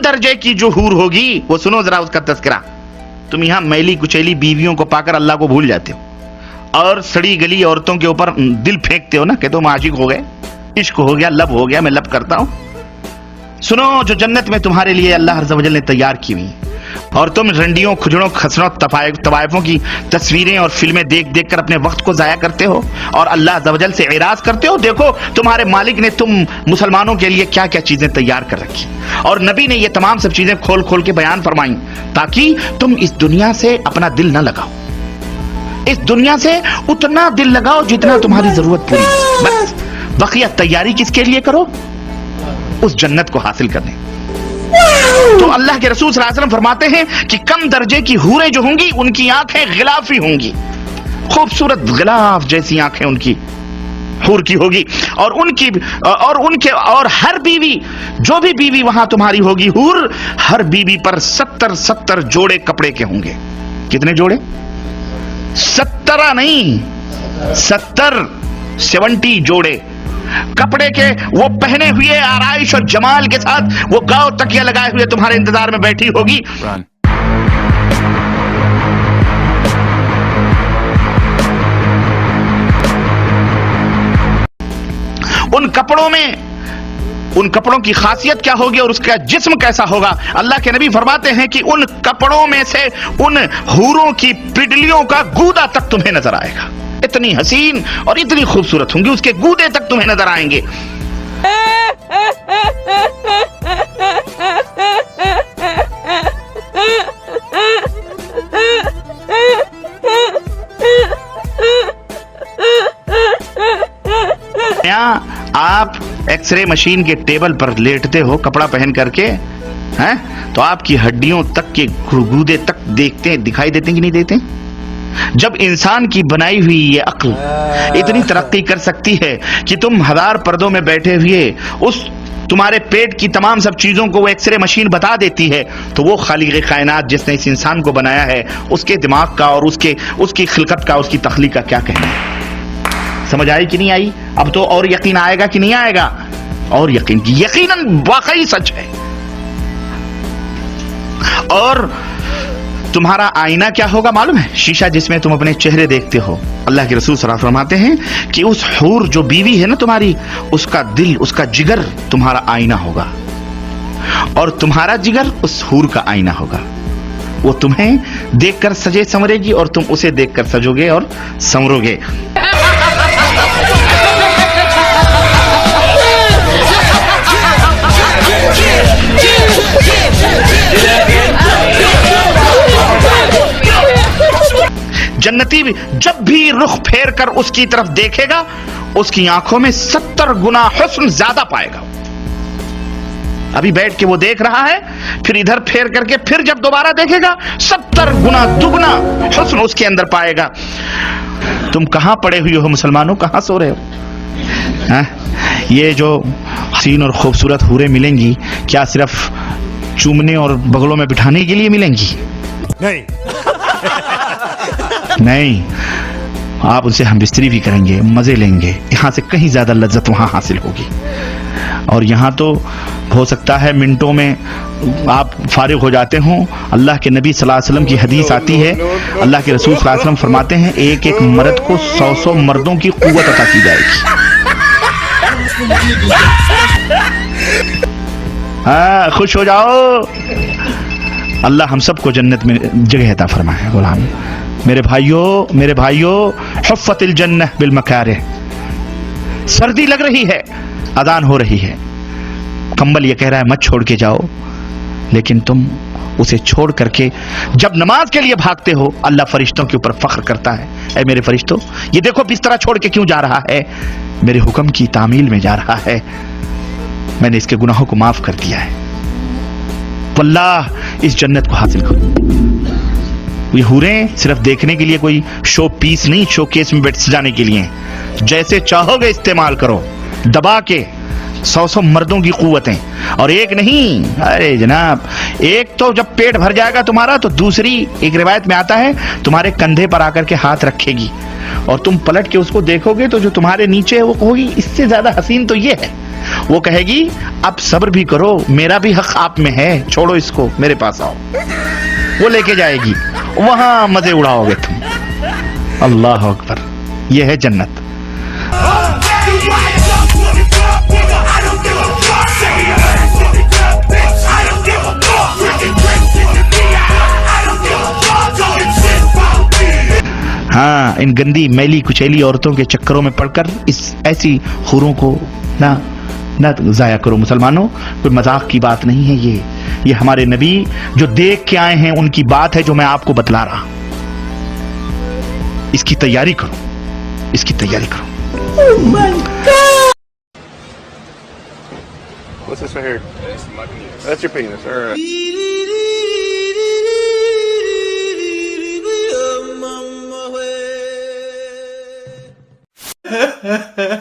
दर्जे की जो हूर होगी वो सुनो जरा उसका तस्करा। तुम यहां मैली कुचैली बीवियों को पाकर अल्लाह को भूल जाते हो और सड़ी गली औरतों के ऊपर दिल फेंकते हो ना, कहते हो हम आशिक हो गए, इश्क हो गया, लब हो गया, मैं लब करता हूं। सुनो, जो जन्नत में तुम्हारे लिए अल्लाह अज़्ज़ व जल ने तैयार की हुई और तुम रंडियों, खुजड़ों, खसरों, तवाइफों की तस्वीरें और फिल्में देख देख कर अपने वक्त को जाया करते हो और अल्लाह अज़्ज़ व जल से इराज करते हो। देखो तुम्हारे मालिक ने तुम मुसलमानों के लिए क्या क्या चीजें तैयार कर रखी और नबी ने ये तमाम सब चीजें खोल खोल के बयान फरमाई ताकि तुम इस दुनिया से अपना दिल न लगाओ, इस दुनिया से उतना दिल लगाओ जितना तुम्हारी जरूरत पूरी, बस बकिया तैयारी किसके लिए करो? उस जन्नत को हासिल करने। तो अल्लाह के रसूल सल्लल्लाहु अलैहि वसल्लम फरमाते हैं कि कम दर्जे की हूरें जो होंगी उनकी आंखें गिलाफी होंगी, खूबसूरत गिलाफ जैसी आंखें उनकी हूर की होगी और हर बीवी, जो भी बीवी वहां तुम्हारी होगी हूर, हर बीवी पर 70 जोड़े कपड़े के होंगे। कितने जोड़े? 70 नहीं, 70 जोड़े कपड़े के वो पहने हुए आराइश और जमाल के साथ वो गांव तकिया लगाए हुए तुम्हारे इंतजार में बैठी होगी। उन कपड़ों की खासियत क्या होगी और उसका जिस्म कैसा होगा? अल्लाह के नबी फरमाते हैं कि उन कपड़ों में से उन हूरों की पिडलियों का गूदा तक तुम्हें नजर आएगा। इतनी हसीन और इतनी खूबसूरत होंगी, उसके गूदे तक तुम्हें नजर आएंगे। आप एक्सरे मशीन के टेबल पर लेटते हो कपड़ा पहन करके, हैं? तो आपकी हड्डियों तक के गूदे तक दिखाई देते हैं कि नहीं देते? जब इंसान की बनाई हुई ये अक्ल इतनी तरक्की कर सकती है कि तुम 1000 पर्दों में बैठे हुए उस तुम्हारे पेट की तमाम सब चीजों को वो एक्सरे मशीन बता देती है, तो वो खालिक कायनात जिसने इस इंसान को बनाया है उसके दिमाग का और उसकी खिलकत का, उसकी तख्लीक का क्या कहना है? समझ आई कि नहीं आई? अब तो और यकीन आएगा कि नहीं आएगा? और यकीनन वाकई सच है। और तुम्हारा आईना क्या होगा मालूम है? शीशा जिसमें तुम अपने चेहरे देखते हो। अल्लाह के रसूल सल्लल्लाहु अलैहि वसल्लम फरमाते हैं कि उस हूर जो बीवी है ना तुम्हारी, उसका दिल, उसका जिगर तुम्हारा आईना होगा और तुम्हारा जिगर उस हूर का आईना होगा। वो तुम्हें देखकर सजे संवरेगी और तुम उसे देखकर सजोगे और संवरोगे। जन्नती जब भी रुख फेर कर उसकी तरफ देखेगा उसकी आंखों में 70 गुना हुस्न ज्यादा पाएगा। अभी बैठ के वो देख रहा है, फिर इधर फेर करके फिर जब दोबारा देखेगा 70 गुना दुगना हुस्न उसके अंदर पाएगा। तुम कहां पड़े हुए हो मुसलमानों, कहां सो रहे हो? ये जो हसीन और खूबसूरत हूरें मिलेंगी क्या सिर्फ चूमने और बगलों में बिठाने के लिए मिलेंगी? नहीं, आप उनसे हम बिस्तरी भी करेंगे, मजे लेंगे, यहां से कहीं ज्यादा लज्जत वहां हासिल होगी। और यहां तो हो सकता है मिनटों में आप फारिग हो जाते हो। अल्लाह के नबी सल्लल्लाहु अलैहि वसल्लम की हदीस आती है, अल्लाह के रसूल सल्लल्लाहु अलैहि वसल्लम फरमाते हैं एक एक मर्द को 100 मर्दों की कुव्वत अता की जाएगी। हाँ, खुश हो जाओ, अल्लाह हम सबको जन्नत में जगह अता फरमाए। गुलाम मेरे भाइयों हुफ़्फ़तिल जन्नह बिल मकारिह। सर्दी लग रही है, अजान हो रही है, कंबल ये कह रहा है मत छोड़ के जाओ, लेकिन तुम उसे छोड़ करके जब नमाज के लिए भागते हो अल्लाह फरिश्तों के ऊपर फख्र करता है, ऐ मेरे फरिश्तों ये देखो बिस्तरा छोड़ के क्यों जा रहा है, मेरे हुक्म की तामील में जा रहा है, मैंने इसके गुनाहों को माफ कर दिया है। वल्लाह इस जन्नत को हासिल करो। ये हूरें सिर्फ देखने के लिए कोई शो पीस नहीं, शो केस में बैठ सजाने के लिए, जैसे चाहोगे इस्तेमाल करो, दबा के 100 मर्दों की कुव्वतें, और एक नहीं, अरे जनाब एक तो जब पेट भर जाएगा तुम्हारा तो दूसरी एक रिवायत में आता है तुम्हारे कंधे पर आकर के हाथ रखेगी और तुम पलट के उसको देखोगे तो जो तुम्हारे नीचे है वो कहोगी इससे ज्यादा हसीन तो ये है। वो कहेगी अब सब्र भी करो, मेरा भी हक आप में है, छोड़ो इसको, मेरे पास आओ। वो लेके जाएगी, वहां मजे उड़ाओगे तुम। अल्लाह अकबर, यह है जन्नत। हाँ, इन गंदी मैली कुचैली औरतों के चक्करों में पड़कर इस ऐसी हुरों को ना जाया करो मुसलमानों। कोई मजाक की बात नहीं है ये हमारे नबी जो देख के आए हैं उनकी बात है जो मैं आपको बतला रहा। इसकी तैयारी करो, इसकी तैयारी करो। Oh my God! What's this right here? That's my penis. That's your penis. All right. Ha ha ha.